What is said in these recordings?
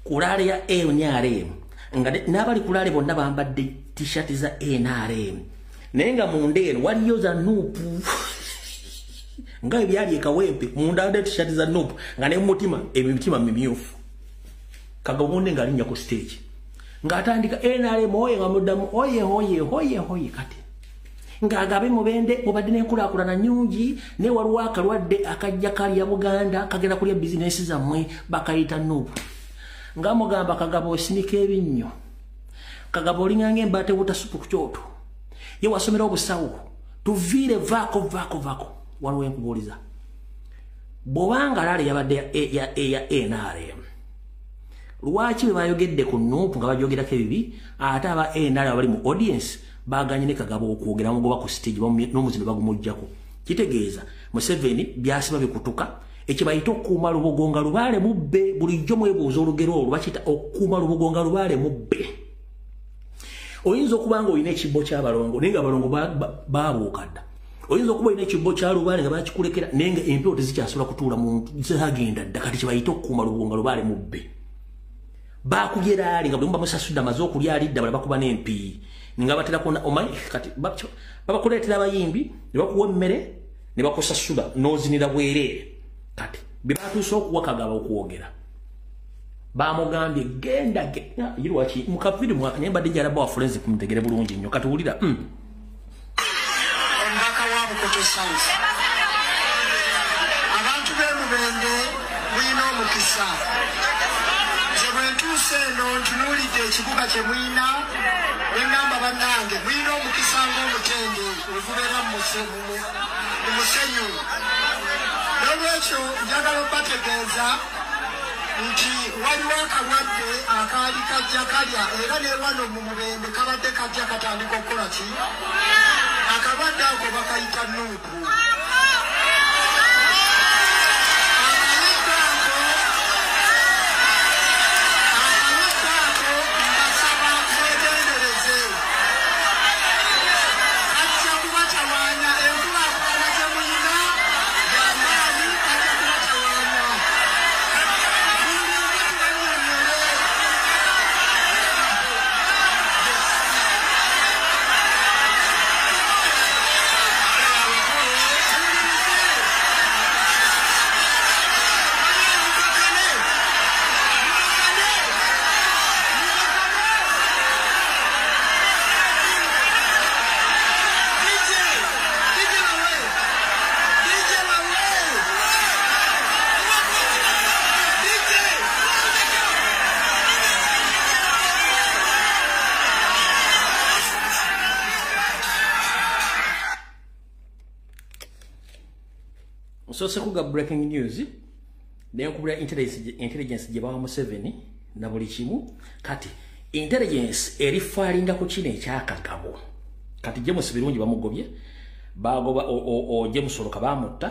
kulale ya NRM nga n'abali kulale bonna bambadde t-shirt za NRM naye nga munda eno waliyo za nuupu nga ebyali ekawempe munda waliyo t-shirt za nuupu nga ne mutima emitima mimyufu Kagabonde nga alinya ku stage nga atandika NRM oye nga muddamu oye kati nga agabe mubende mubadde n'enkulaakulana nyungi ne waliwo akalwadde akajja kalya Buganda kagenda kulya bizinesi zammwe bakayita nuupu nga mugamba Kagabo osinika ebinnyo Kagabo olinganga embate butasupu ku kyoto ye wasomera obusawo tuviire vaako waliwo enkubuuliza bw'obanga lale yabadde ya NRM lwaki bayogedde ku nuupu nga bajogerako ebibi ate aba NRM bali mu audience baganye ne Kagabo okwogera mugoba ku stage n'omuzino bagumujjako kitegeeza Museveni byasiba bikutuka ekibayita okuuma Lubogonga Lubaale mubbe bulijjo mwebuuza olugero olwo bakiyita okuuma Lubogonga Lubaale mubbe oyinza okuba nga olina ekibbo ky'abalongo naye nga abalongo baabuuka dda oyinza okuba olina ekibbo kya Lubaale nga bakikulekera naye nga empewo tezikyasobola kutuula muntu zagenda dda kati kibayita okuuma Lubogonga Lubaale mubbe baakugera ali nga bwe bamusasudde amaze okulya alidda bala bakuba n'empi nga batera kuona omanyi kati babakuleetera abayimbi ne bakuwa emmere ne bakusasula n'ozinira bwereere kati bye batuuse okuwa Kagabo okwogera bamugambye genda yirwaki mukaviri mwakanya mbadde njalaba wa forensic kumutegere bulungi nnyo kati wulira omubaka wa Bukoto South abantu b'emubende mulina omukisa nze bwe ntuuse eno ntunuulidde ekibuga kye mulina engamba bannange mulina omukisa ng'omutende ogubeera mu musenyu n'olwekyo njagala okubategeeza nti waliwo akalwadde akaali kajja kalya era ne wano mu mubende kabadde kajja katandika okukola ki akalwadde ako bakayita nuupu So sekuga breaking news nenkubira intelligence gye bawa Museveni na buli kimu kati intelligence erifalinga ku kino ekyakagabo kati James Birungi bamugobye bagoba o James Soloka bamutta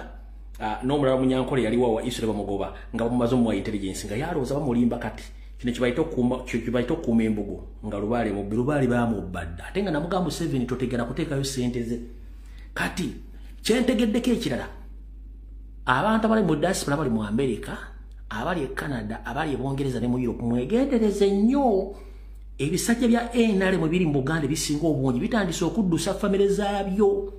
n'omulala Munyankole yali wa Israel bamugoba nga bamumaze mu intelligence nga yaloza bamulimba kati kino kibayita okuuma embugo nga Lubaale bamubadda ate nga namugamba Museveni totegera kuteekayo sente ze kati kyentegeddeko ekirala abantu abali mu diaspora bali mu America abali e Canada abali e Bungereza ne mu Europe mwegendereze nnyo ebisajja bya NRM biri mu Buganda bisinga obungi bitandise okuddusa famire zaabyo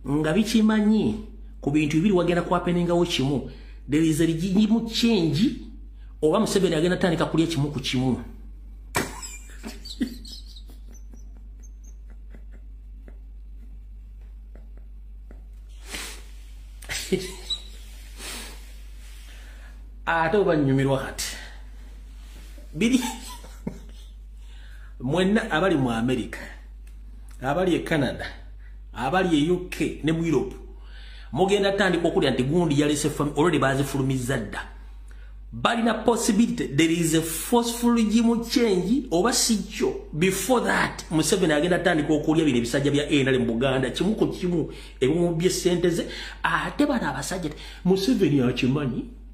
nga bikimanyi ku bintu bibiri wagenda kwapeningawo kimu there is a regime change oba Museveni agenda tandika kulya kimu ku kimu ate obanyumirwa kati biri mwenna abali mu America abali e Canada abali e UK ne mu Europe mugenda tandika okulya nti gundi yalese already bazifulumiza dda balina possibility there is a forceful regime change oba sicho before that Museveni agenda tandika okulya bino ebisajja bya NRM mu Buganda kimu ku kimu ebimu bye sente ze ate bana abasajja Museveni akimanyi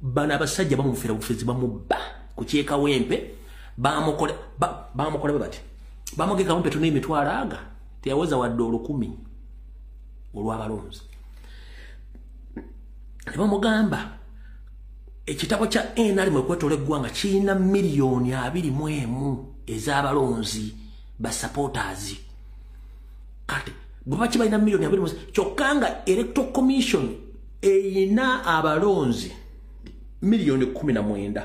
bana abasajja bamufira bufezi bamubba kukyeka wempe bamukole bati bamugeka wempe tuna emitwalo aga teyaweza wadde 10 olw'abalonzi ne bamugamba ekitabo kya NRM kwetole gwanga china milioni 21 ez'abalonzi ba supporters kati baba kibalina milioni 21 kyokanga electoral commission eyina abalonzi milioni 19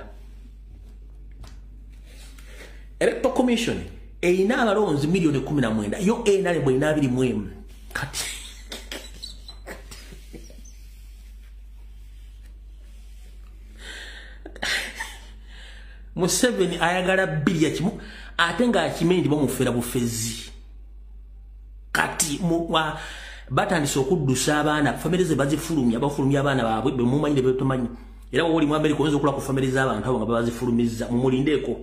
electoral commission eyina abalonzi milioni 19 yo NRM eyina 21 kati Museveni ayagala bili ya kimu atenga akimendi bamufera bufezi kati batandise okuddusa abaana family ze bazifulumya abafulumya abaana baabwe be mumanyire be tumanyi era woli mu America oyinza okula ku family z'abantu abo nga bazifulumiza mumulindeko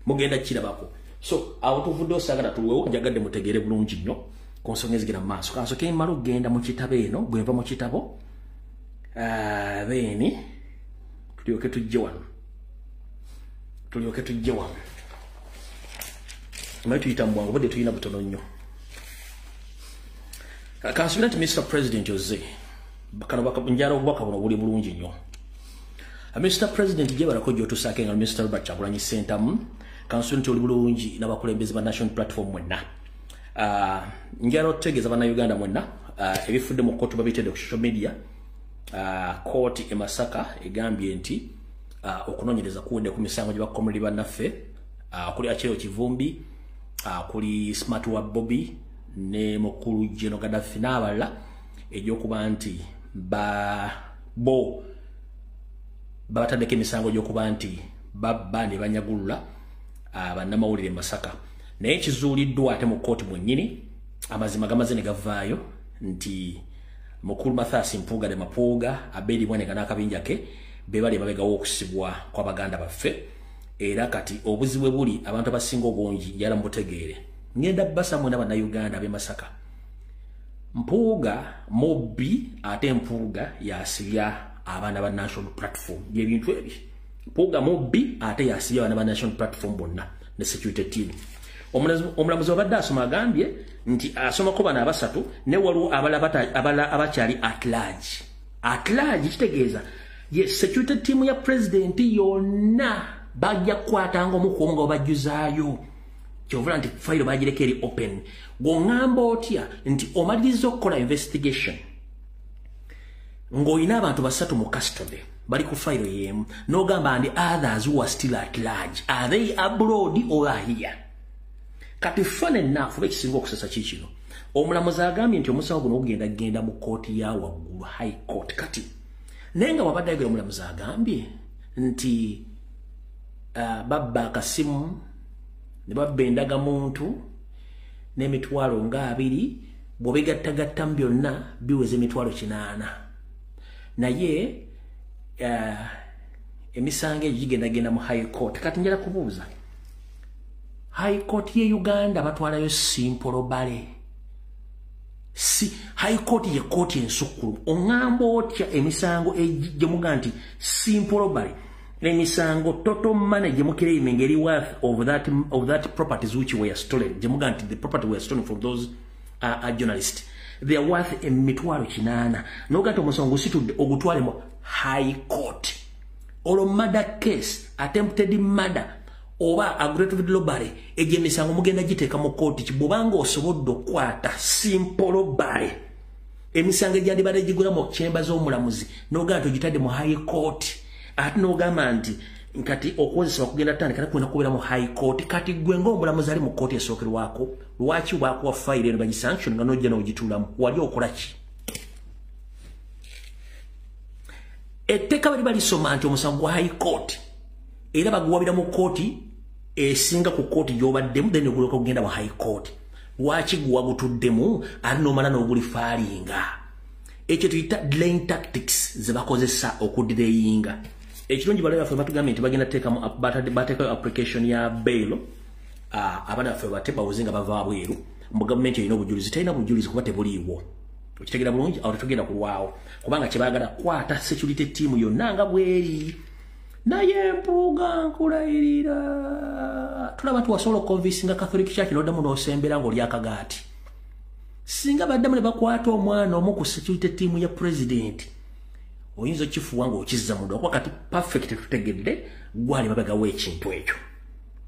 mugenda kirabako so awo tuvudde osagala tuwewo njagadde mutegeere bulungi nnyo ku nsonga ezigira mu maaso kansoke mmala okugenda mu kitabo eno bwe nva mu kitabo beeni tulyoke tujje wano mayi tuyita mu bwangu budde tulina butono nnyo kansubira nti Mr. President Jose bakano njala obubaka buno buli bulungi nnyo Mr. President je barako gyotusaake nga Mr. Robert Kyagulanyi Sentamu kansubira nti oli bulungi n'abakulembeze ba National Platform mwenna njala otutegeeza bannayuganda mwenna ebifudde mu kkooti babitedde ku social media kooti e Masaka egambye nti okunonyereza kuwedde ku misango gye bakomuli bannaffe kuli Achero Kivumbi kuli Smart wa Bobby ne mukulu Jeno Gaddafi n'abalala egy'okuba nti bataddeko emisango gy'okuba nti babba ne banyagulula bannamawulire Masaka naye ekizuuliddwa ate mu kkooti mwennyini amazima gamaze ne gavaayo nti mukulu Mathias Mpuuga ne Mapuuga Abedi Bwaneka n'akabinja ke be bali mabegawo okusibwa kwa baganda baffe era kati obuzibu buli abantu abasinga obungi njala mutegeere ngenda basa mwena bannayuganda be Masaka Mpuuga Mobbi ate Mpuuga yasibya abaana ba National Platform byebintu ebi Mpuuga Mobbi ate yasibya abaana ba National Platform bonna ne security team omulamuzi wabadde asoma agambye nti asomako bana abasatu ne waliwo abala abakyali at large kitegeeza yes security team ya president yonna bajja kwatanga omukuomu nga bajjuzaayo kyovula nti file bagireka eri open gw'oŋŋamba otya nti omaliriza okukola investigation ng'olina abantu basatu mu custody bali ku file yemu n'ogamba and others who are still at large are they abroad or are here kati fane enough ekisinga okusasa kikino omulamuzi agambye nti omusawo guno ogenda mu kooti ya waggulu high court kati naye nga wabadde ayogera omulamuzi agambye nti babba akasimu ne babba endagamuntu n'emitwalo nga 2 bw'obigattagatta byonna biweza emitwalo 8 naye emisango egyo gigendagenda mu high court kati njala kubuuza high court ye Uganda batwalayo Simple Bale si high court ye court ensukulu oŋŋamba otya emisango gyemuga nti Simple Bale n'emisango total money gyemukira imengeri worth of that properties which were stolen gyemuga nti the property were stolen from those journalists they are worth emitwalo 8 n'oga nti omusango gusitudde ogutwale mu high court olwo murder case attempted murder oba aggravated robbery egyemisango mugenda giteeka mu kooti kibubanga osobodde okukwata Simple Bale emisango egyandibadde gigula mu chamber z'omulamuzi n'ogamba nti ogitadde mu high court ate n'ogamba nti nkati okukozesebwa kugenda tandika kwena kubeera mu high court kati gwe ng'omulamuzi ali mu kooti esookerwako lwaki bwakuwa fayiro eno bagisanction nga n'ojja n'ogituulamu wali okola ki etteeka bali balisoma nti omusango gwa high court era baguwabira mu kooti esinga ku kooti gy'obaddemu then oguleka okugenda mu high court lwaki guwagutuddemu ate n'omala n'ogulifaalinga ekyo tuyita delaying tactics ze bakozesa okudireyinga ekirungi balabe baffe batugambye nti bagenda teekamu bateekayo application ya bail abaana baffe bate bawuze nga bava bweru mu gavumenti erina obujulizi terina bujulizi kuba tebuliiwo okitegera bulungi awo tetugenda kulwawo kubanga kyebaagala kwata security team yonna nga bweri naye Mpuuga nkulayirira tulaba tuwasobola okukonvinsinga Catholic Church n'oddamu n'osembera ng'oli akagaati singa baddamu ne bakwata omwana omu ku security team ya president oyinza kifuwa ngo okizza mundu akuba kati perfect tutegedde gwali mabega w'ekintu ekyo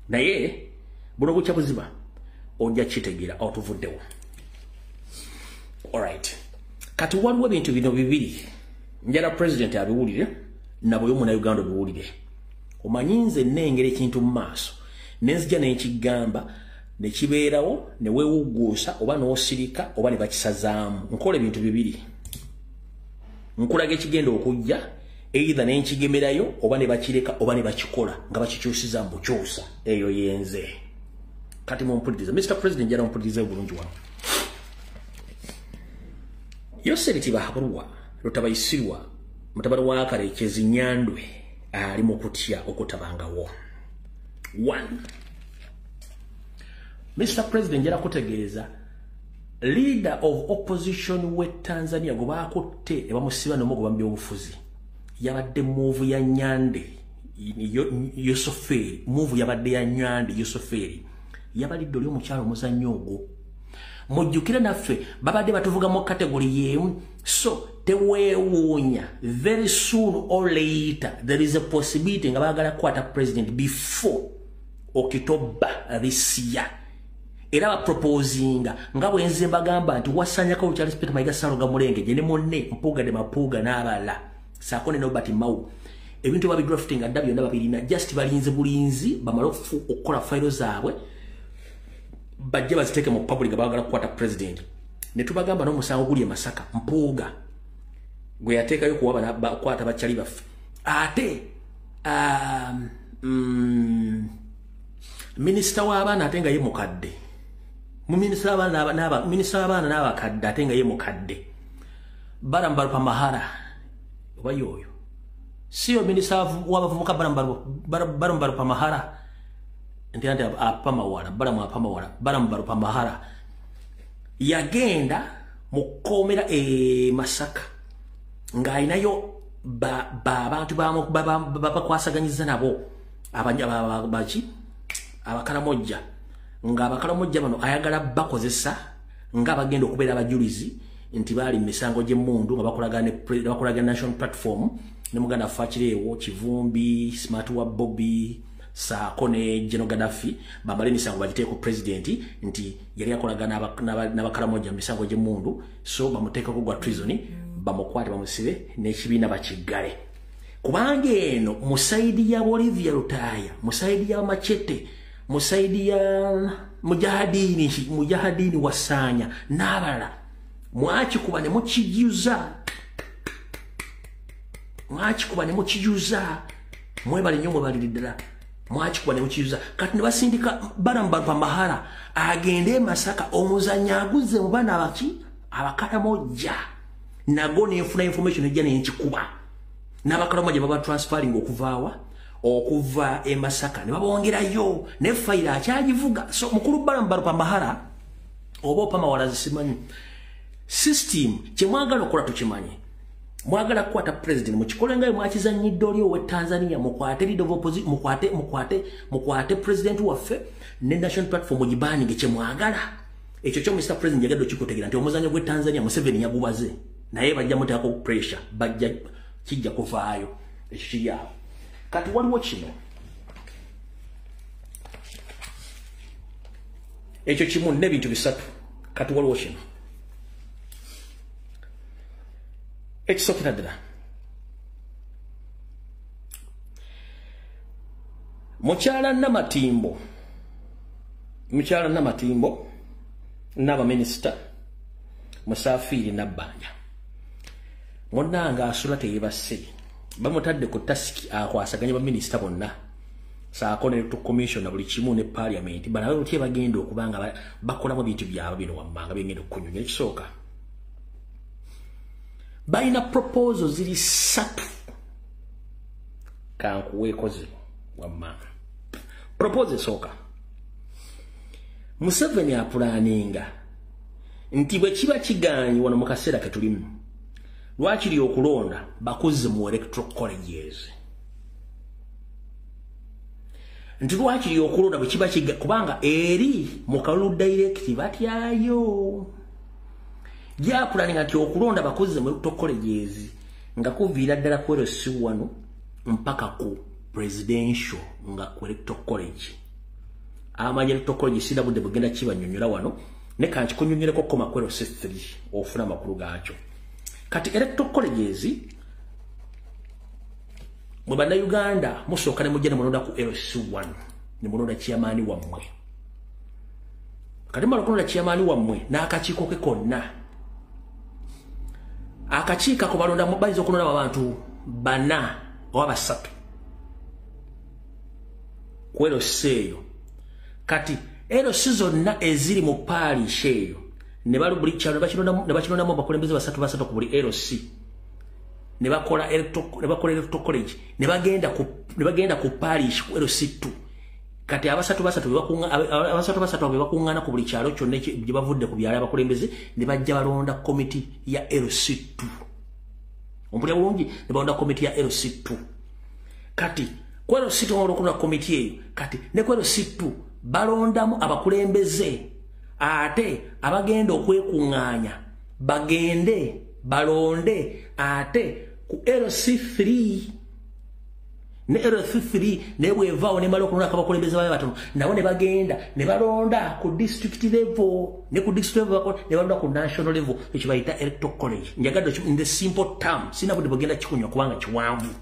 naye buno bukya buziba ojja kitegeera otuvuddewo. Alright, kati waliwo ebintu bino bibiri njala president abiwulire nabwe Munnayuganda biwulire. Omanyi nze nnengera ekintu mu maaso nenzija n'ekigamba ne kibeerawo ne weewuguusa oba n'osirika oba ne bakisazaamu. Nkola ebintu bibiri, nkulaga ekigenda okujja either ne nkigemerayo oba ne bakireka oba ne bakikola nga bakikyusiza mu bukyusa. Eyo yenze kati mumpuliriza Mr. President njala mumpuliriza bulungi wamu. Yoseriti Bahabulwa Lutabayisirwa mutabani wa Karekezi Nyandwe ali mu kutya okutabangawo. 1. Mr. President njala kutegeeza leader of opposition we Tanzania goba akutte ebamusiba n'omugo bambye obufuzi yabadde move ya Nyande Yosoferi move yabadde ya Nyande Yosoferi yabalidde oli omukyalo omuzannyo ogwo. Mujjukire naffe babadde batuvuga mu category yemu, so teweewuunya very soon or later there is a possibility nga baagala kwata president before October this year. Era ba proposinga nga bwenze bagamba nti wasanyako Charles Peter Mayiga Ssalonga Mulenge je ne monne Mpuuga de Mapuuga n'abala Saakone Nobert Mao ebintu babi drafting adda byonna babirina just balinze bulinzi bamalofu okukola file zaabwe bajje baziteke mu public bagala kwata president. Ne tubagamba no musango guli Masaka Mpuuga gwe yateekayo kuwaba bakwata bachali baffe ate minister w'abaana ate nga ye mukadde mu minister w'abaana n'abakadde ate nga ye mukadde Barambalu Pamahara oba yoyo siyo minister w'abavubuka Barambalu Pamahara nti apamawala Barambalu Pamahara yagenda mukomera Masaka nga ayinayo abantu babakwasaganyiza nabo abaki abakalamojja nga abakalamojja bano ayagala bakozesa nga bagenda okubeera abajulizi nti bali misango gy'emmundu nga bakolaga national platform ne muganda Fakireewo Kivumbi Smart wa Bobby Saakone General Gaddafi bamale misango bagiteeko president nti yali akolaga n'abakalamojja misango gy'emmundu, so bamuteekako gwa treason bamukwate bamusibe n'ekibiina bakigale. Kubanga eno musaidi ya Olivia Lutaya, musaidi ya Machete, musaidi ya mujahadini Wasanya n'abalala mwakikuba ne mukijuza mwebale nnyo mwebaliddala mwakikuba ne mukijuza kati ne basindika Barambalu Pamahara agende Masaka omuzanya aguze mu baana abaki abakalamojja nago nenfuna information ejja nenkikuba n'abakalamojja baba transferring okuva Masaka ne babongerayo ne file akyagivuga. So mukulu Barambalu Pamahara oba Pamawala zisimanyi system kyemwagala okukola tukimanyi mwagala kukwata president mukikole ngayo mwakizanyidde oli owe Tanzania mukwate leader of opposition mukwate president waffe ne national platform gibaninge kyemwagala ekyo kyo Mr. President yagadde okikutegera nti omuzanyo gwe Tanzania Museveni yagubaze naye bajja muteekako pressure bajja kijja kuvaayo ekyo kiri awo. Kati waliwo kino ekyo kimu n'ebintu bisatu. Kati waliwo kino ekisokera ddala mukyala Namatimbo n'abaminisita Musafiri Nabbanja munnanga asula teyebase bamutadde ku tasiki akwasaganya baminisita bonna Saakone to commissioner buli kimu ne parliament banawe otye bagenda okubanga bakolamu bintu byabwe bino wammanga byengenda okunyunya. Ekisooka baina proposals ziri 3 kankuweekoze wammanga. Proposal esooka Museveni apulaninga nti bwe kiba kiganyi wano mu kaseera ke tulimu lwakiri okulonda bakuze mu electoral colleges nti lwakiri okulonda bwe kiba kubanga eri mu kalulu direct batyayo gyapulaninga nti okulonda bakuze mu electoral colleges nga kuviira ddala ku LC wano mpaka ku presidential nga ku electoral college amanya electoral college sina budde bugenda kibanyonyola wano ne kanti kunyonyereko koma ku LC 3 ofuna makulu gaakyo kati electoral colleges mu banda Uganda musooka ne mujja ne mulonda ku LC 1 ne mulonda chairman wammwe kati malonda chairman wammwe n'akakiiko ke konna akakiika ko balonda mu bayizo okulonda abantu bana oba basatu ku LC eyo kati LC zonna eziri mu parish eyo ne balubuli kyalo ne bakilondamu abakulembeze basatu ku buli LC ne bakola electoral college ne bagenda ku parish ku LC 2 kati abasatu bebakuŋŋaana ku buli kyalo kyonna gye bavudde ku byalo abakulembeze ne bajja balonda komiti ya LC 2 ompulya bulungi ne balonda komiti ya LC 2 kati ku LC 2 olwokulonda komiti eyo kati ne ku LC 2 balondamu abakulembeze ate abagenda okwekuŋŋaanya bagende balonde ate ku LC 3 ne LC 3 ne bwevaawo ne malo kulonda abakulembeze babe batono nabo ne bagenda ne balonda ku district level ne ku district level ne balonda ku national level ekibayita electoral college njagadde in the simple term sina budde bagenda kikunywa kubanga kiwanvu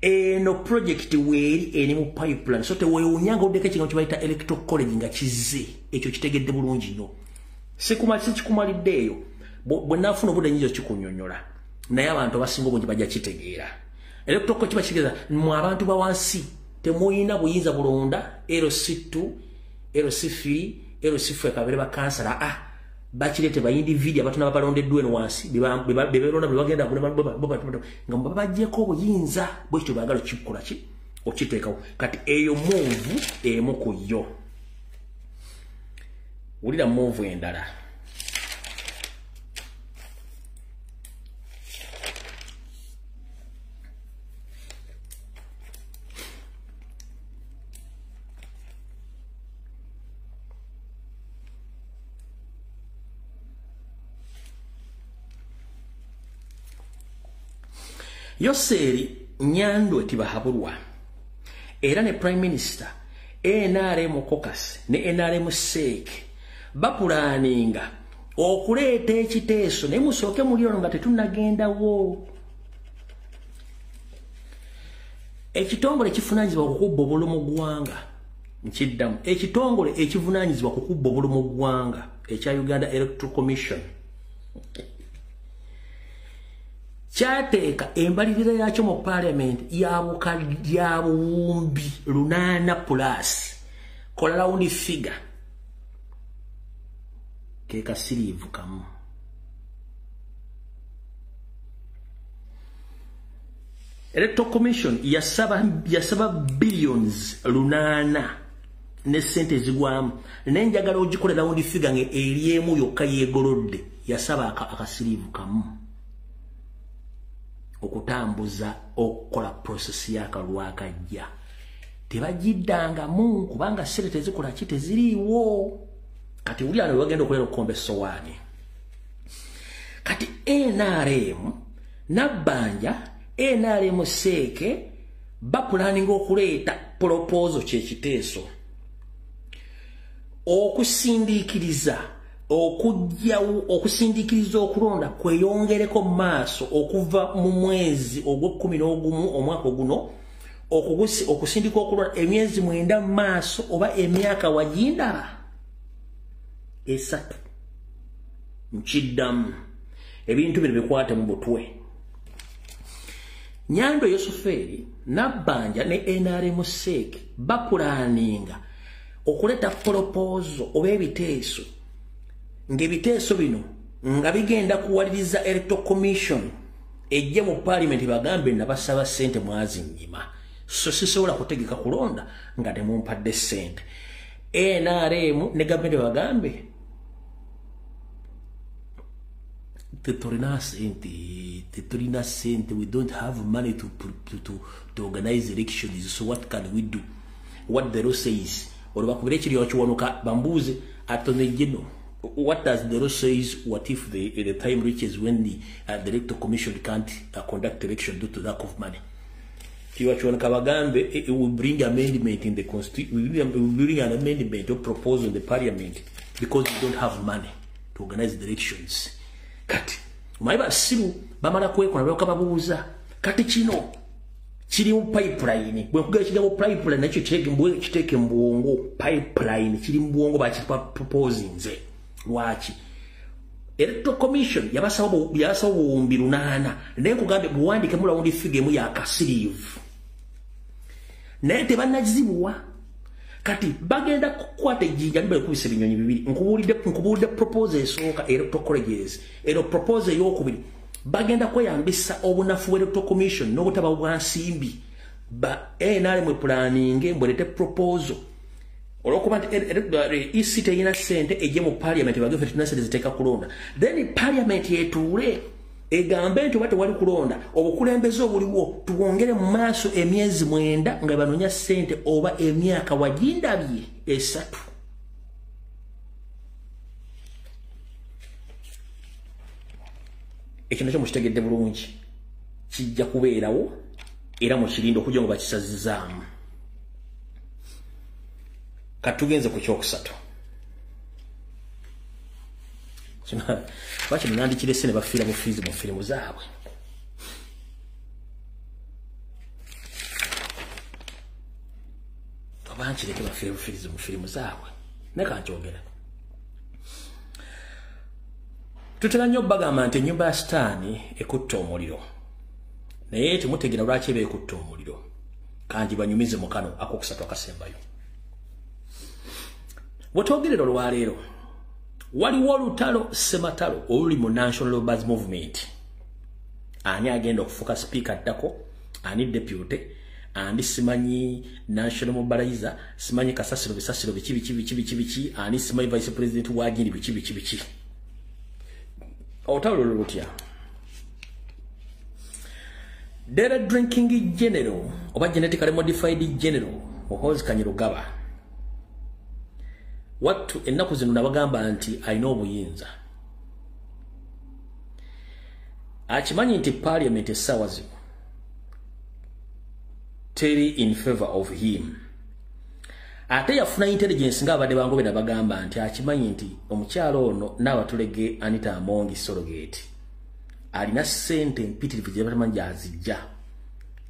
eno project weeri eri mu pipeline so tewewunyanga oddeko ekigambo kibayita electoral college nga kize ekyo kitegedde bulungi nnyo sikikumaliddeeyo bwe naafuna obudde nyizo kikunyonyola naye abantu abasinga obungi bajja kitegeera electoral college kibakitegeeza mu abantu bawansi temuyina buyinza bulonda LC 2 LC 3 LC 4 kabere bakansala bakirete bayindividia batuna babalondeddwe no wansi bebelonda bagenda nga babajjeko obuyinza bwekyo bagalo kikola ki okiteekawo kati eyo move emu ku yo wulira move endala Yoseri Nyandwe Tibahabulwa era ne Prime Minister NRM Caucus ne NRM SEC bapulaninga okuleeta ekiteeso ne musooke muli ono nga tetunnagendawo ekitongole kifunanyizibwa okukubba obulamu gwanga nkiddamu ekitongole ekivunanyizibwa okukubba obulamu gwanga ekya Uganda Electoral Commission kyateeka embalirira yakyo mu parliament ya buwumbi 8+ kola raundi figure keka sirivu kamu Electoral Commission yasaba billions 8 ne sente zigwamu nenjagala ogikolera raundi figure nge eriemu yokka yegolodde yasaba akasirivu kamu okutambuza okukola process yakalwakajja tebagiddangamu kubanga sente tezikola ki teziriiwo kati uli ano bagenda okulera okukomba essowaani kati NRM nabbanja NRM seeke bapulaninga okuleeta proposal kyekiteeso okusindiikiriza okusindiikiriza okulonda kweyongereko mu maaso okuva mu mwezi ogw'11 omwaka guno okusindika okulonda emyezi 9 mu maaso oba emyaka wagindaba 3 nkiddamu ebintu bino bikwate mu butwe Nyandwe Yosuferi nabbanja ne NRM SEC bapulaninga okuleta proposal oba ebiteeso ng'ebiteeso bino nga bigenda kuwaliriza Electoral Commission ejje mu parliament bagambe nabasaba sente mwazinnyima so sisobola kutegeka kulonda nga temumpadde sente NRM ne gavumenti bagambe tetulina sente we don't have money to organize elections so what can we do what the law says olubakubira ekiri wakiwanuka bambuuze atonejjeno what does the law says? What if the time reaches when the electoral commission can't conduct election due to lack of money? It will bring amendment in the constitution. Will bring an amendment or proposal in the parliament because you don't have money to organize the elections. Kati maiba siru bamala kweko na kababuza kati kino kiri mu pipeline bwe kuga kiri mu pipeline nakyo kiteke mbwongo pipeline kiri mbwongo ba kipa proposing nze lwaki electoral commission yabasawo 208 naye kugambe buwandike mula undi fige mu ya kasirive naye tebannazibwa kati bagenda kukwata ejjinja libale kubisa binyonyi bibiri nkubulidde proposal esooka electoral colleges ero proposal eyokubiri bagenda kweyambisa obunafu electoral commission n'obutaba bwa nsimbi ba NRM planning mbwelete proposal olwokuba nti EC teyina ssente ejje mu parliament bageve tunasente ziteeka kulonda then parliament yetuule egambe nti bate wali kulonda obukulembeze obuliwo tuwongere mu maaso emyezi 9 nga banonya ssente oba emyaka wajindabye 3 ekyo nakyo mukitegedde bulungi kijja kubeerawo era mu kirindo okujja nga bakisazizaamu katugenze ku kyokusatu baki nandikire sene bafiira bufiizi mu firimu zaabwe abankireke bafiira bufiizi mu firimu zaabwe nekankyogera tutera nnyo bagamba nti ennyumba ya sitaani ekutta omuliro naye temutegera lwaki eba ekutta omuliro kanji banyumize mu kano akokusatu akasembayo bwetwogerera olwaleero waliwo olutalo sematalo oluli mu National Labourers Movement ani agenda okufuuka speaker addako ani deputy ani simanyi national mobilizer simanyi kasasiro bisasiro biki ani simanyi vice president wagindi biki olutalo lutya Dere drinking general oba genetically modified general Muhoozi Kanyirugaba watu ennaku zino nabagamba nti alina obuyinza akimanyi nti parliament essaawa zino teri in favor of him ate yafuna intelligence ng'abadde bangobe nabagamba nti akimanyi nti omukyalo ono n'abatulege Anita Amongi Sorogate alina ssente empitirivu gye batamanyi gyazijja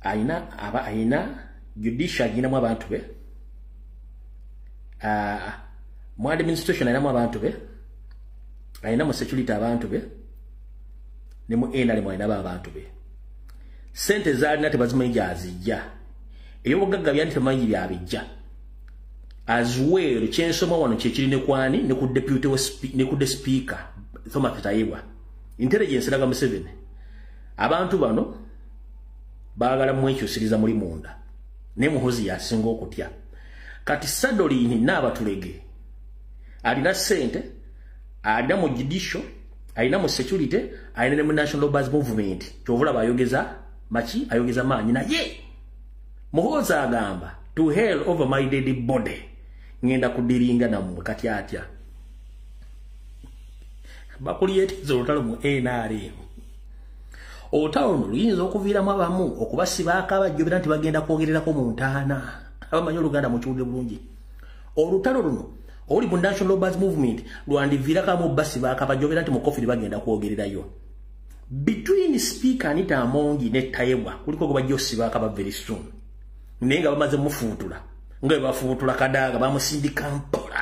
alina judicial aginamu abantu be mu administration alinamu abantu be alina mu security abantu be ne mu NRM alinamu abantu be ssente zaalina tebazimanyi gyazijja ebyobugagga byali tebamanyi byabijja as well kyensoma wano kyekiri ne kwani ne ku deputy ne ku speaker Thomas Tayibwa intelligence laga Museveni abantu bano baagala mwekyusiriza muli munda ne Muhoozi yasinga okutya kati Sadolini n'abatulege alina ssente alina mu judicial alina mu security alina ne mu National Labourers Movement kyovula bayogeza machi ayogeza maanyi naye Muhoozi agamba to hell over my dead body ngenda kudiringa namwe kati atya bakuliyetiza olutalo mu NRM olutalo luno luyinza okuviiramu abamu okubasibaako abajjobera nti bagenda kwogererako mu ntaana abamanyi oluganda mukiwulire bulungi olutalo luno oli mu National Labourers Movement lwandiviirakamu basibaako abajjobera nti mu kofiri bagenda kwogererayo between speaker Anita Amongi ne Tayebwa kuliko gobajja osibaako aba very soon naye nga bamaze mufuutula nga bafuutula Kadaga bamusindika mpola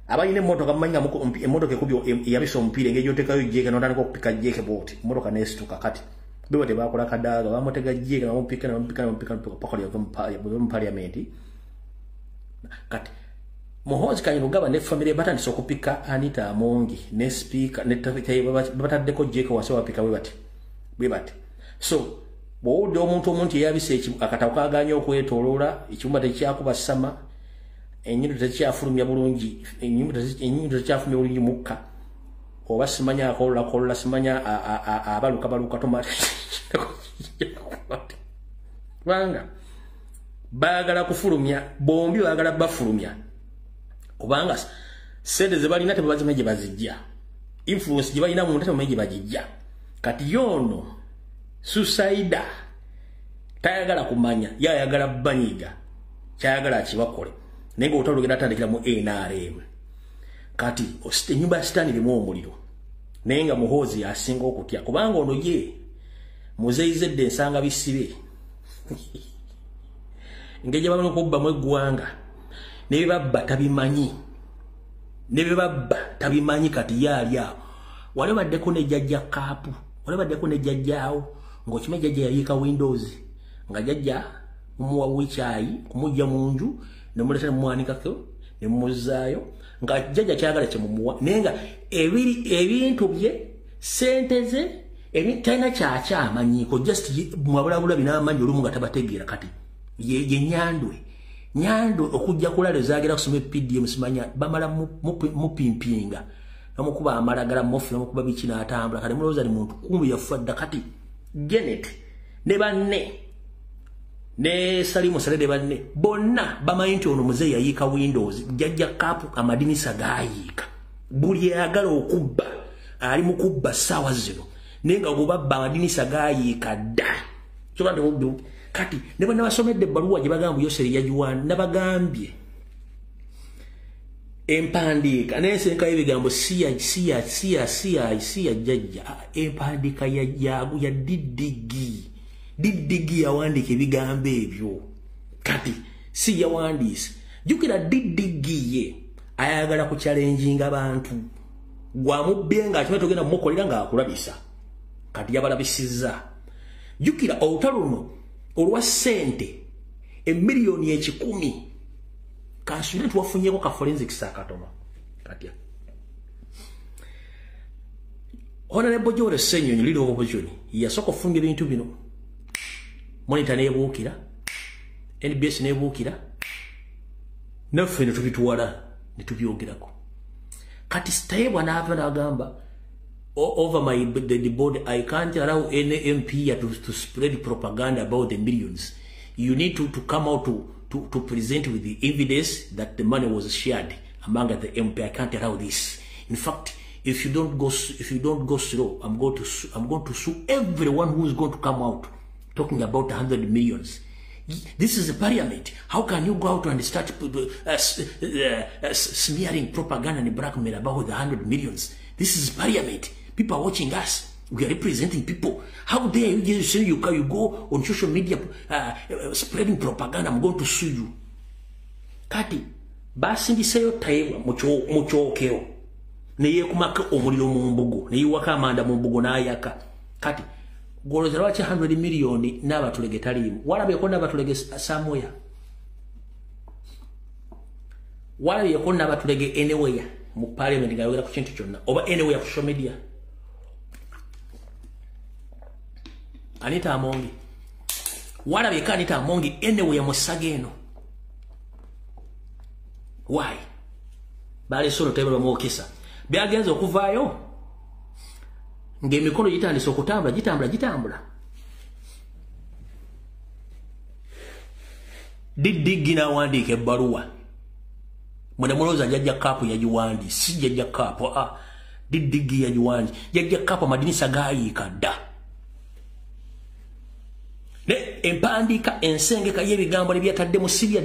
abayine motoka manya muko emotoka ekubyo yabisa omupiira ngejo tekayo jeke notandika okupika jeke boti motoka nestuka kati bibo te bakola Kadaga bamutega jeke bampika pakali mu parliament kati Muhoozi Kanyirugaba ne family batandise okupika Anita Amongi ne speaker ne bataddeko jeke wase wapika bwe bati so bwode omuntu yabise akatako aganya okwetoloola ekyumba tekyakuba sama enyindo tekyafulumya bulungi enyindo tekyafulumya bulungi mukka oba simanya akola simanya abaluka tomate kubanga baagala kufulumya bombi baagala bafulumya kubanga sente ze balina tebazimeje bazijja influence je balina mu tebazimeje bajijja kati yono suicide tayagala kumanya yayagala banyiga kyayagala kibakole nengo otologera tandikira mu NRM kati osite nyumba stanire mu omuliro nenga muhozi asinga okutya kubanga ono ye muzeyizedde ensanga bisibe ngeje bamwe kubba mu eggwanga ne babba tabimanyi kati yali awo wale baddeko ne jajja kapu wale baddeko ne jajjaawo ng'okime jajja yayika Windows nga jajja muwa wichai kumujja munju ne muleta mwanikako ne muzaayo nga jajja kyagala kye mumuwa nenga ebintu bye senteze ebitana kyacha amanyiko just mwabulabula binamanyi olumu nga tabategeera kati ye nyandwe okujja kulale zagira kusoma PDM simanya bamala mupimpinga namukuba amalagala mofu namukuba bikina atambula kale muloza ni muntu kumbi yafadda kati Janet ne banne ne Salimu Salede banne bonna bamayinti ono muzeyi yayika Windows jajja kapu amadinisa gayika buli yagala okubba ali mukubba sawa zino nenga obubba amadinisa gayika da kyobande obdu kati ne bonna basomedde baluwa je bagamba yoseri yajuwan nabagambye empandika nesenka ebigambo siya jajja empandika ya didigi yawandika ebigambo ebyo kati si yawandise jukira didigi ye ayagala ku challenging abantu gwamubbenga akime togenda mukolera nga akulabisa kati yabalabisiza jukira olutaluno olwa sente emiliyoni ekikumi kansule tuwafunyeko ka forensics akatono katya Honorable Jore Senyonyi lilo obojoni yasoko funga ebintu bino monitor nebuukira NBS nebuukira nafe ne tubituwala ne tubyogerako kati stable na agamba over my the board I can't allow any MP to spread propaganda about the millions. You need to come out to present with the evidence that the money was shared among the MP. I can't allow this. In fact, if you don't go slow, I'm going to sue everyone who is going to come out talking about 100 millions. This is a parliament. How can you go out and start smearing propaganda and blackmail about the 100 millions? This is parliament. People are watching us. We are representing people. How dare you say you go on social media spreading propaganda? I'm going to sue you. Kati, basi ndiseyo taiwa muchokeo. Neye kumaka omuliro mu mbugo. Neye waka amanda mu mbugo na ayaka. Kati, golozera wache 100 million n'abatulege talimu. Walabyeko n'abatulege somewhere. Walabyeko n'abatulege anywhere. Mu parliament nga yogera ku kintu kyonna. Oba anywhere ku social media. Anita Amongi. Walabyeko Anita Amongi anywhere mu Sageno. Why? Bale solo tebelo mwokesa. Byagenza okuvaayo. Ng'emikono gitandise okutambula. Didigi n'awandiika ebbaluwa. Mwene mulowooza jajja kapu yagiwandi, si jajja kapu, didigi yagiwandi. Jajja kapu amadinisa gayiika dda. Ne empandika ensengeka y'ebigambo ebyataddemu sibya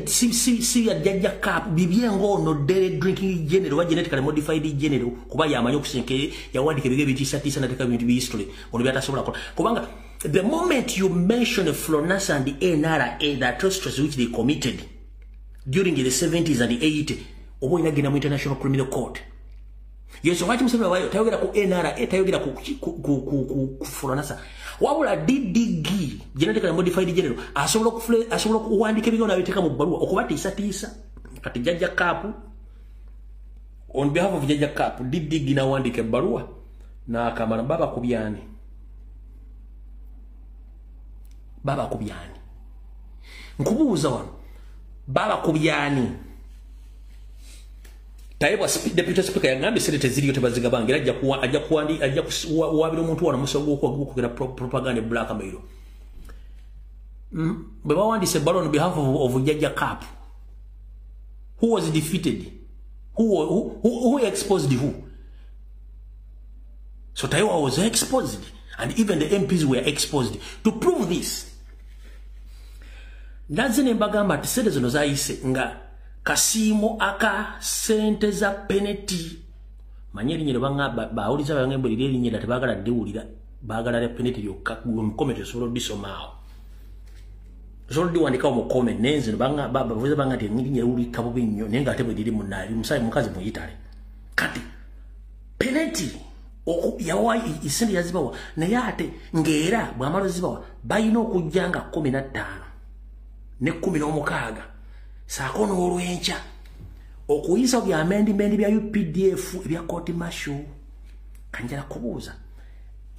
jajja kapu bibyengo ono dere drinking general wa genetically modified general kuba yamanyi okusenkere yawandika ebige bitisa nateka bintu bi history ono byatasobola kola kubanga the moment you mention Florence and the NRA, the atrocities which they committed during the 70s and the 80s obo inagina mu International Criminal Court. Yeso wachi musebe wayo tayogera ku NRA tayogera ku Florence wabula DDG genetically modified general asobola kuwandika ebigona biteka mu baluwa okubatisa kati jajja kapu on behalf of jajja kapu DDG na wandika baluwa na kamana baba kubyani nkubuuza wano baba kubyani Taiwa deputy speaker yangambe senate ziriyo tebazigabangira ajja kuwabira omuntu wana musogo okugukira propaganda blackmail. Baba wandise ballon on behalf of Jajja Cap. Who was defeated? Who exposed who? So Taiwa was exposed, and even the MPs were exposed. To prove this, Nazine Bagamba tisede zino zaise nga kasimo aka sente za penalty. Manyeri nyere banga baawuliza bangembe liri nyera tebagala ndiwulira bagala le penalty yokka mu comment solo disomao. Solo diwandika mu comment nenze banga bavuze banga te ngiri nyera uli kabo binyo nenga atebwe liri munali musayi mukazi muyitale. Kati penalty yawa isindi yazibawa na yate ngera bwamalo zibawa bayina okujjanga 15 ne 16 sakono olwencha okuyisa bya amendment bya UPDF bya court martial kanjala kubuza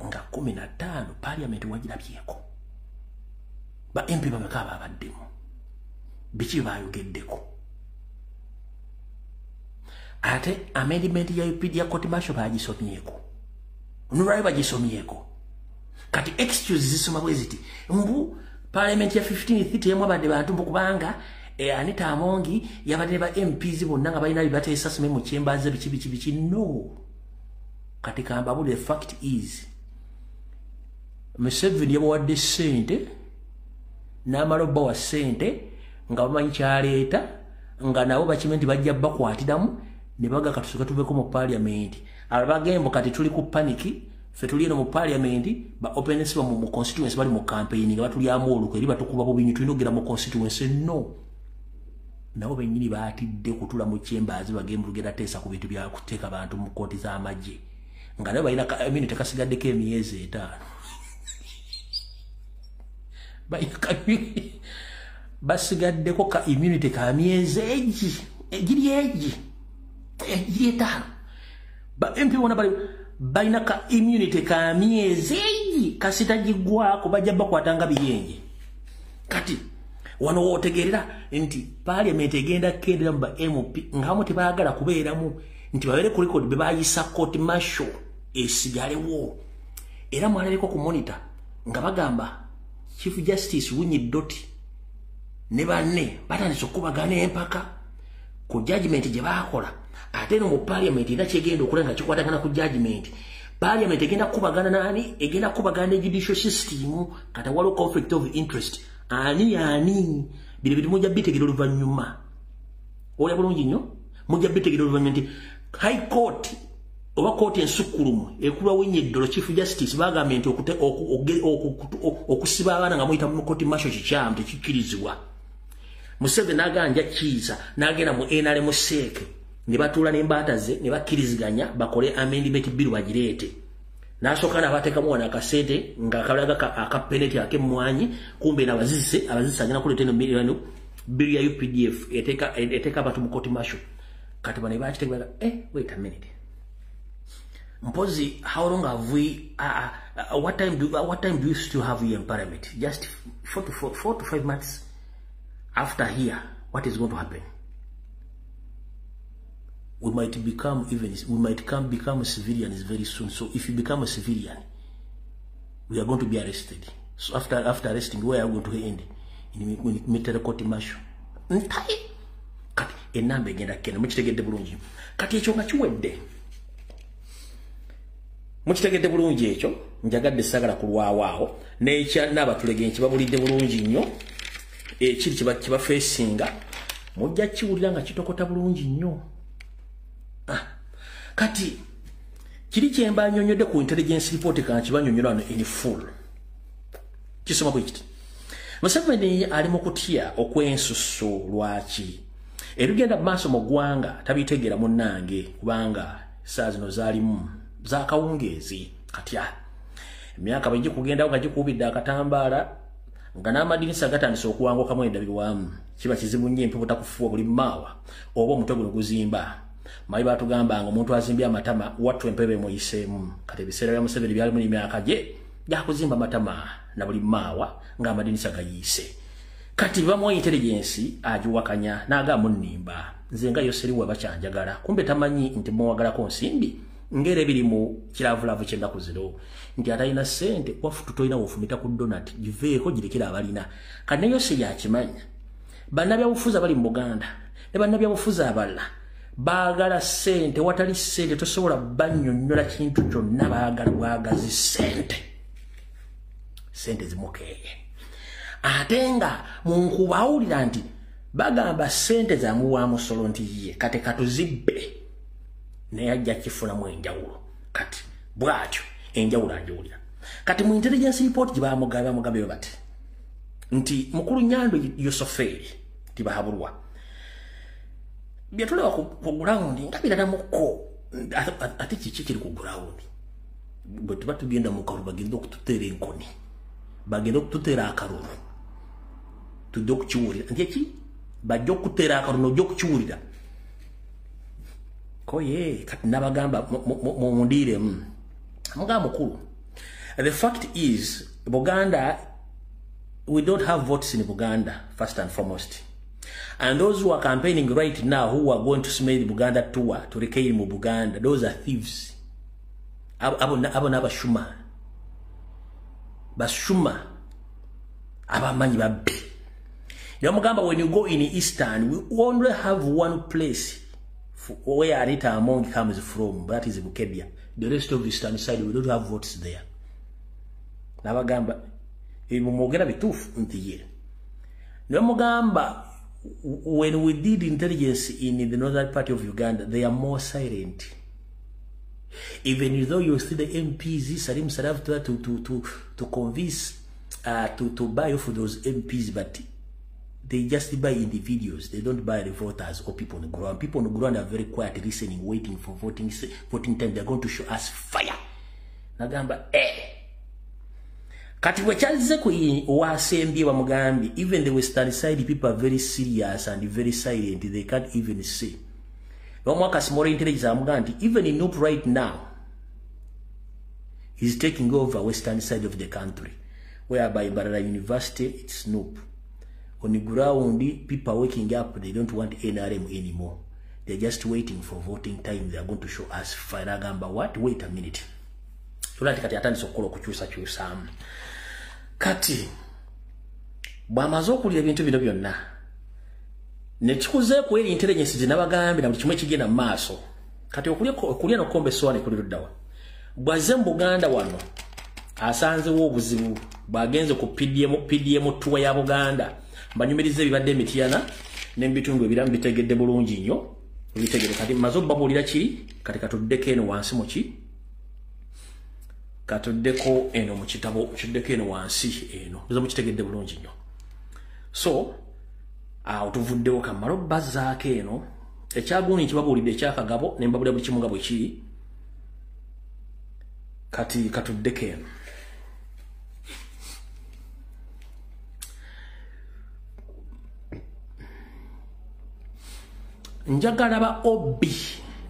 nga 15 parliament wajira byeko ba MP bamekaba abaddemu bichi bayogeddeko ate amendment ya UPD ya court martial bagisomyeko nuraiba gisomyeko kati excuse zisoma bweziti mbu parliament ya 1530 yamwe abadde bantu kubanga Anita Amongi yabadde ba MPs bonna nga balina bibateesa sime mu chembaze bichi no katika ambabu the fact is Museveni yabawadde sente n'amaloba wa sente nga bamanyi kyaleeta nga nabo bakimenti bajja bakwatiramu ne baga katusuka tubeko mu parliament abagembo kati tuli ku paniki fe tuli no mu parliament ba openness ba mu constituency bali mu campaign nga batuli amolu eri batukuba bo bintu inogera mu constituency no nabo benyini baatidde kutula mu chambers bagembo lugera tesa ku bintu bya kuteeka abantu mu koti za amaje nga nabo balina immunity kasigaddeko emyezi 5 basigaddeko ka immunity ka myezi egi 5 ba MP wona balina ka immunity ka myezi egi kasitagigwa ko bajja bakwatanga biyenje kati wano wotegerera nti parliament egenda kendera mba MP ngamo tebagala kubeeramu nti babere ku record be bayisa court martial esigalewo era mwalaleko ku monitor nga bagamba Chief Justice Winnie Doti ne banne batandise okubagana empaka ku judgment gye bakola ate no mu parliament era kyegenda okulenga kikwatagana ku judgment parliament egenda kubagana nani egenda kubagana judicial system kata walo conflict of interest ani bile bitu moja bitegero luvanyuma oya bulungi nnyo moja bitegero luvanyuma nti high court oba court ensukulumu ekulwa Winnie Chief Justice bagambye okusiba abana nga muyita mu court martial kikyamu tekikirizibwa Museveni naganja kiza nagenda mu NRM seke ne batula n'embata ze ne bakiriziganya bakole amendment bill bagirete nasoka na bateka mwana akasente nga kalaga akapeneti ake mwanyi kumbe na abazise agina kuleta no milioni bill ya UPDF eteka abantu mu court martial kati bane bachitegwa wait a minute Mpozi, how long have we what time do you still have here in parliament? Just 4 to 5 months after here, what is going to happen? We might become civilians very soon. So if you become a civilian, we are going to be arrested. So after arresting, where are we going to end? In military court martial. Kati enambe egenda kena mukitegedde bulungi. Kati ekyo nga kiwedde. Mukitegedde bulungi ekyo njagadde sagala kulwawaawo n'ekya n'abatulege nkibabulidde bulungi nnyo ekiri kiba facinga mujja kiwulira nga kitokota bulungi nnyo kati kiri kyemba nnyonnyodde ku intelligence report kankibanyonnyola wano in full kisoma bwe kiti Museveni ali mu kutya okwensusu lwaki erugenda mu maaso mu ggwanga tabitegeera munnange kubanga saa zino zaalimu zakawungezi katya emyaka bajje kugenda nga gikubidde akatambaala nga n'amadinisa gatandise okuwanguka mu endabirwamu kiba kizibu nnyo empepo takufuwa buli maawa oba omutwe guno guzimba mayi batugambanga omuntu azimbye amatama wattu empebe muyiseemu kati ebiseera bya Museveni byalimu n'emyaka gye gyakuzimba amatama na buli maawa ng'amadinisa gayiise kati bamuwa intelligence agiwakanya n'agamba nnimba nze nga yoseriwa bakyanjagala kumbe tamanyi nti muwagalako nsimbi ngere ebiri mu kiravulavu ky'ennaku zino nti atalina ssente wafutu tolina wofumita ku donut giveeko girekera abalina kati ne yose yakimanya bannabyabufuzi abali mu Buganda ne bannabyabufuzi abalala baagala sente watali sente tosobola bannyonnyola kintu kyonna baagala bwagazi sente zimukeeye ate nga munkubawulira nti bagamba sente zamuwa musolo nti ye kati katuzibbe naye ajja kifunamu enjawulo kati bwatyo enjawulo agiwulira kati mu intelligence report gye bati nti mukulu Nyando Yosoferi tibahabulwa byatulaba ku ground nga biradamuko ate kiki kiri ku ground bwe tuba tugenda mu karu bagenda okututeera enkoni bagenda okututeera akalulu tujja okukiwulira nti eki bajja okututeera akalulu nojja okukiwulira koye kati nabagamba mundiiremu mugamba mukulu the fact is Buganda we don't have votes in Buganda first and foremost. And those who are campaigning right now, who are going to smell the Buganda tour to reclaim Buganda, those are thieves. Abo bashuma. Bashuma. Abamanyi babbi. Yamugamba, when you go in Eastern, we only have one place where Anita Among comes from, that is Bukebia. The rest of the Eastern side, we don't have votes there. Nabagamba, mugera bitufu ntiye. Yamugamba, when we did intelligence in the northern part of Uganda, they are more silent. Even though you see the MPs, Salim Saraf to convince, to buy off those MPs, but they just buy individuals. They don't buy the voters or people on the ground. People on the ground are very quiet, listening, waiting for voting time. They're going to show us fire. Nagamba, Kati wechaze wasembye wa mugambi, even the western side people are very serious and very silent. They can't even say. Wamwaka small intelligence amuganti, even in Noop right now, he's taking over western side of the country, whereby Barara University, it's Noop. On the ground, people are waking up, they don't want NRM anymore. They're just waiting for voting time. They are going to show us fire. Gamba, what? Wait a minute. Tulati kati atani sokolo kuchusa. Kati bwamazo okulira ebintu bino byonna ne kikuze ku eri intelligence zinabagambi na buli kimwe kigenda mu maaso kati okulya nokombe sowane kuli luddawa bwaze mu Buganda wano asanzewo obuzibu bwagenze ku PDM tuwa ya Buganda banyumirize ebibadde emitiyana n'ebitundu ebiramu bitegedde bulungi nnyo bitegedde kati mazo babulira kiri kati katuddeko eno wansi mu ki katuddeko eno mu kitabo kiddeko eno wansi eno bizo mukitegedde bulungi nnyo so tuvuddewo kamalo bazzaako eno ekyaguuni kibabuulidde ekyakagabo ne mbabulira buli kimu nga bwe kiri kati katuddeko eno njagala ba Obi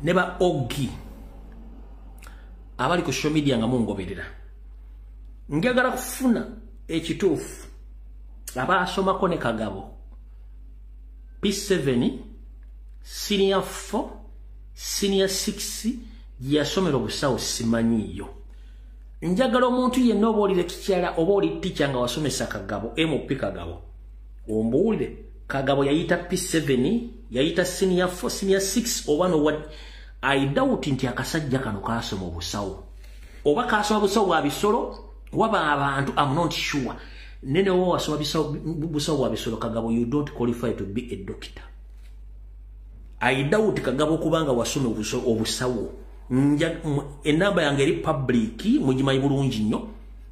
ne ba Ogi abali ku social media nga mungoberera njagala kufuna ekituufu abasomako ne Kagabo P7 senior 4 senior 6 yasomera obusawo simanyiyo njagala omuntu yenna oba oli lekikyala oba oli teacher nga wasomesa Kagabo MP Kagabo ombuulire Kagabo yayita P7 yayita senior 4 senior 6 oba no what I doubt nti akasajja kano kasoma obusawo oba kasoma obusawo bwa bisolo waba abantu I'm not sure nene wo wasoma busawo bwa bisolo Kagabo you don't qualify to be a doctor I doubt Kagabo kubanga wasoma obusawo enamba yange eri public mugimanyi bulungi nnyo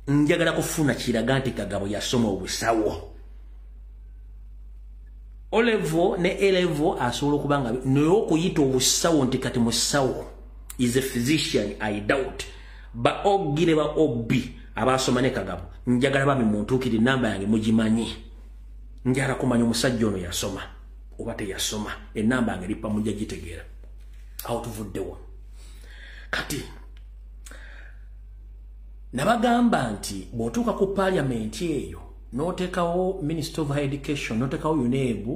njagala kufuna kiraga nti Kagabo yasoma obusawo Olevo ne Elevo asobola kubanga no kuyita obusawo nti kati musawo is a physician I doubt ba Ogire ba Obi abasoma ne Kagabo njagala bami muntukiri namba yange mugimanyi njagala kumanya omusajja ono yasoma oba teyasoma enamba yange lipa mujja gitegeera awo tuvuddewo kati nabagamba nti bw'otuuka ku parliament eyo notekawo Minister of Higher Education notekawo UNEB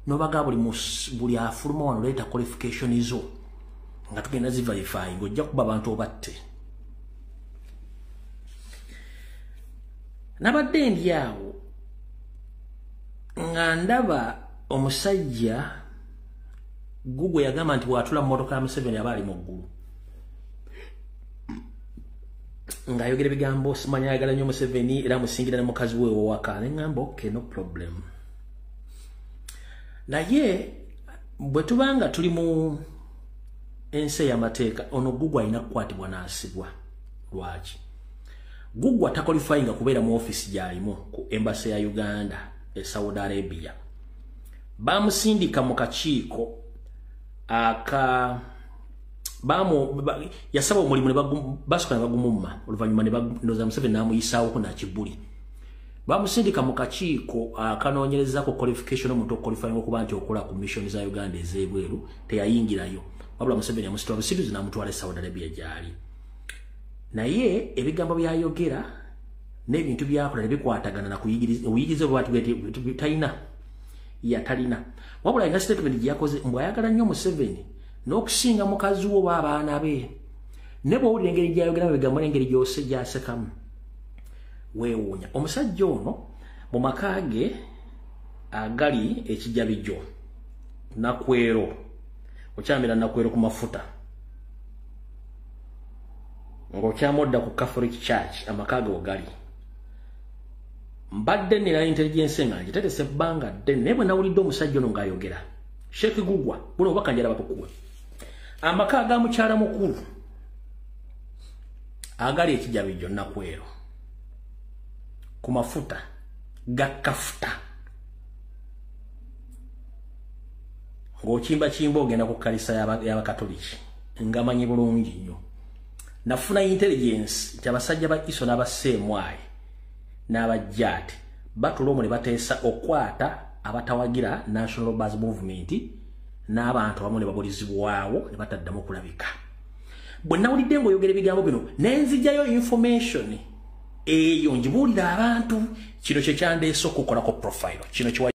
nobaga buli afuluma wano leta qualification izo nga tugenda zi verify ngojja kuba abantu obatte nabadde ndi awo nga ndaba omusajja Google yagamba nti bwatula mmotoka ya Museveni abali mu ggulu ng'ayogera ebigambo simanya ayagala nnyo Museveni era musingira ne mukazi we waka ne ngamba okay no problem naye bwe tubanga tuli mu ense y'amateeka ono Google alina kukwatibwa n'asibwa lwaki Google atakwalifyinga kubeera mu office gy'alimu ku embassy ya Uganda e Saudi Arabia bamusindika mu kakiiko yasaba omulimu ne basukka ne bagumumma oluvannyuma ne ndoza Museveni n'amuyisaawo na kibuli bamusindika mu kakiiko akanoonyereza ku qualification omuntu okwalifyinga okuba nti okola ku mission za Uganda ez'ebweru teyayingirayo wabula Museveni amusitula busituzi n'amutwala e Saudi Arabia gy'ali naye ebigambo byayogera n'ebintu byakola ne bikwatagana na kuyigiriza bwati talina yatalina wabula ina statement gyakoze mbwe ayagala nnyo Museveni n'okusinga mukazi wo b'abaana be ne bw'owulira engeri gyayogera bigambo n'engeri gyose gyasekamu weewuunya omusajja ono mu maka ge agali ekijabijjo Nakwero okyamira Nakwero ku mafuta ng'okyamodda ku Catholic Church amaka ge ogali mbadde nina intelligence nga ngitetese ebbanga ddene naye bwe nawulidde omusajja ono ng'ayogera Sheikh Gugwa buno obubaka njala bakukuwe amaka aga mukyala mukulu agali ekijabijjo Nakwero ku mafuta gakafuta ng'okimbakimba ogenda ku kkanisa y'abakatoliki ngamanyi bulungi nnyo nafuna intelligence nti abasajja ba Iso n'abaseemwayi n'abajjaati batula omwo ne bateesa okwata abatawagira National Bus Movement n'abantu abamu ne babulizibwawo ne bataddamu okulabika bwe nawulidde ng'oyogera ebigambo bino nenzijjayo information eyo njibuulira abantu kino kye kyandeese okukolako profile kino